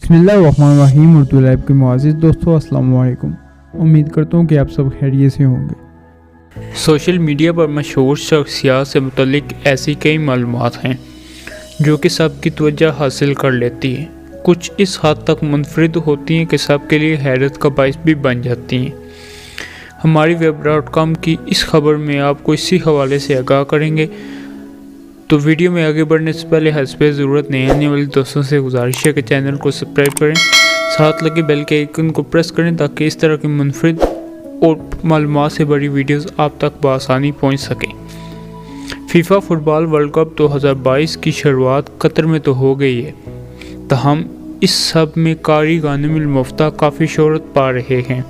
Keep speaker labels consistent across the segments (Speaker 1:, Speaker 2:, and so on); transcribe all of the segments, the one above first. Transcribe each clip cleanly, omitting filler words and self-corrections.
Speaker 1: बिस्मिल्लाहिर्रहमानिर्रहीम। उर्दू लाइव के मुआज़िज़ दोस्तों, अस्सलाम वालेकुम। उम्मीद करता हूँ कि आप सब खैरियत से होंगे। सोशल मीडिया पर मशहूर शख्सियात से मुतल्लिक ऐसी कई मालूमात हैं जो कि सबकी तवज्जो हासिल कर लेती हैं। कुछ इस हद तक मुनफरिद होती हैं कि सबके लिए हैरत का बाइस भी बन जाती हैं। हमारी web.com की इस खबर में आपको इसी हवाले से आगाह करेंगे। तो वीडियो में आगे बढ़ने से पहले हस्बे ज़रूरत नए आने वाले दोस्तों से गुजारिश है कि चैनल को सब्सक्राइब करें, साथ लगे बेल के आइकन को प्रेस करें ताकि इस तरह की मुनफरिद और मालूमात से बड़ी वीडियोस आप तक बआसानी पहुंच सकें। फीफा फुटबॉल वर्ल्ड कप 2022 की शुरुआत कतर में तो हो गई है, ताहम इस सब में कारी गानिम अल मुफ्ता काफ़ी शोहरत पा रहे हैं।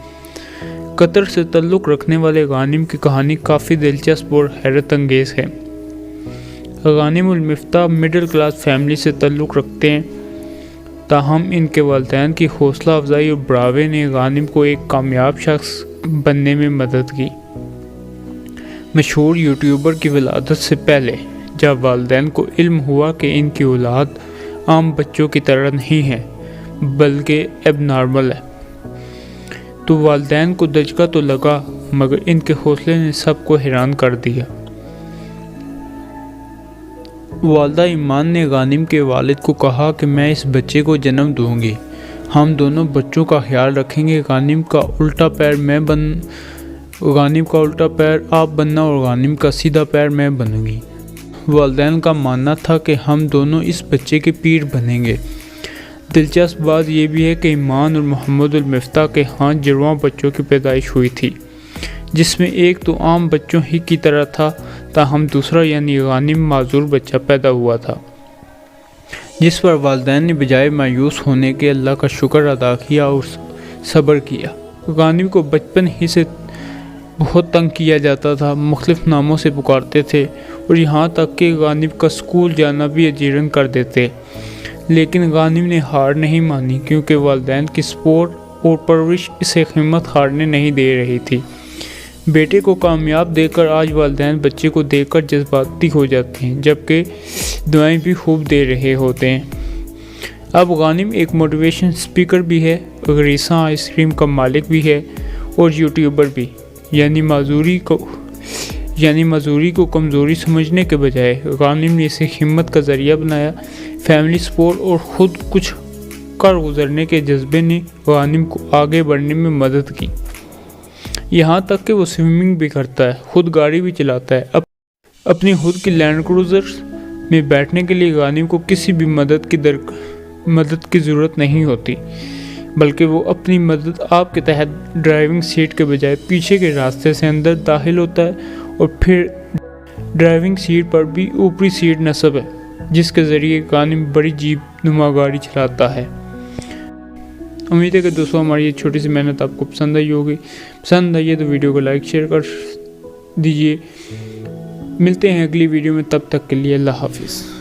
Speaker 1: कतर से ताल्लुक़ रखने वाले गानिम की कहानी काफ़ी दिलचस्प और हैरत अंगेज़ है। गानिम अल मुफ्ता मिडिल क्लास फैमिली से ताल्लुक़ रखते हैं, ताहम इनके वालिदैन की हौसला अफजाई और बढ़ावे ने गानिम को एक कामयाब शख्स बनने में मदद की। मशहूर यूट्यूबर की विलादत से पहले जब वालिदैन को इल्म हुआ कि इनकी औलाद आम बच्चों की तरह नहीं है बल्कि एबनॉर्मल है, तो वालिदैन को दचका तो लगा, मगर इनके हौसले ने सबको हैरान कर दिया। वालदा ईमान ने गानिम के वालिद को कहा कि मैं इस बच्चे को जन्म दूंगी, हम दोनों बच्चों का ख्याल रखेंगे। गानिम का उल्टा पैर आप बनना और गानिम का सीधा पैर मैं बनूंगी। वालिदैन का मानना था कि हम दोनों इस बच्चे के पीर बनेंगे। दिलचस्प बात यह भी है कि ईमान और मोहम्मद अल मुफ्ता के यहाँ जुड़वां बच्चों की पैदाइश हुई थी, जिसमें एक तो आम बच्चों ही की तरह था, ताहम दूसरा यानी गानिम माजूर बच्चा पैदा हुआ था, जिस पर वालिदैन ने बजाय मायूस होने के अल्लाह का शुक्र अदा किया और सब्र किया। गानिम को बचपन ही से बहुत तंग किया जाता था, मुख्तलिफ नामों से पुकारते थे और यहाँ तक कि गानिम का स्कूल जाना भी अजीरन कर देते। लेकिन गानिम ने हार नहीं मानी, क्योंकि वालिदैन की सपोर्ट और परवरिश इसे हिम्मत हारने नहीं दे रही थी। बेटे को कामयाब देखकर आज वालिदैन बच्चे को देखकर जज्बाती हो जाते हैं, जबकि दुआएं भी खूब दे रहे होते हैं। अब गानिम एक मोटिवेशन स्पीकर भी है, गरीसा आइसक्रीम का मालिक भी है और यूट्यूबर भी। यानी मजदूरी को कमज़ोरी समझने के बजाय गानिम ने इसे हिम्मत का ज़रिया बनाया। फैमिली सपोर्ट और ख़ुद कुछ कर गुजरने के जज्बे ने गानिम को आगे बढ़ने में मदद की। यहाँ तक कि वो स्विमिंग भी करता है, खुद गाड़ी भी चलाता है। अपनी खुद की लैंड क्रूज़र में बैठने के लिए गानिम को किसी भी मदद की ज़रूरत नहीं होती, बल्कि वो अपनी मदद आपके तहत ड्राइविंग सीट के बजाय पीछे के रास्ते से अंदर दाखिल होता है और फिर ड्राइविंग सीट पर भी ऊपरी सीट नस्ब है, जिसके ज़रिए गानिम बड़ी जीप नुमा गाड़ी चलाता है। उम्मीद है कि दोस्तों हमारी ये छोटी सी मेहनत आपको पसंद आई होगी। पसंद आई है तो वीडियो को लाइक शेयर कर दीजिए। मिलते हैं अगली वीडियो में, तब तक के लिए अल्लाह हाफिज़।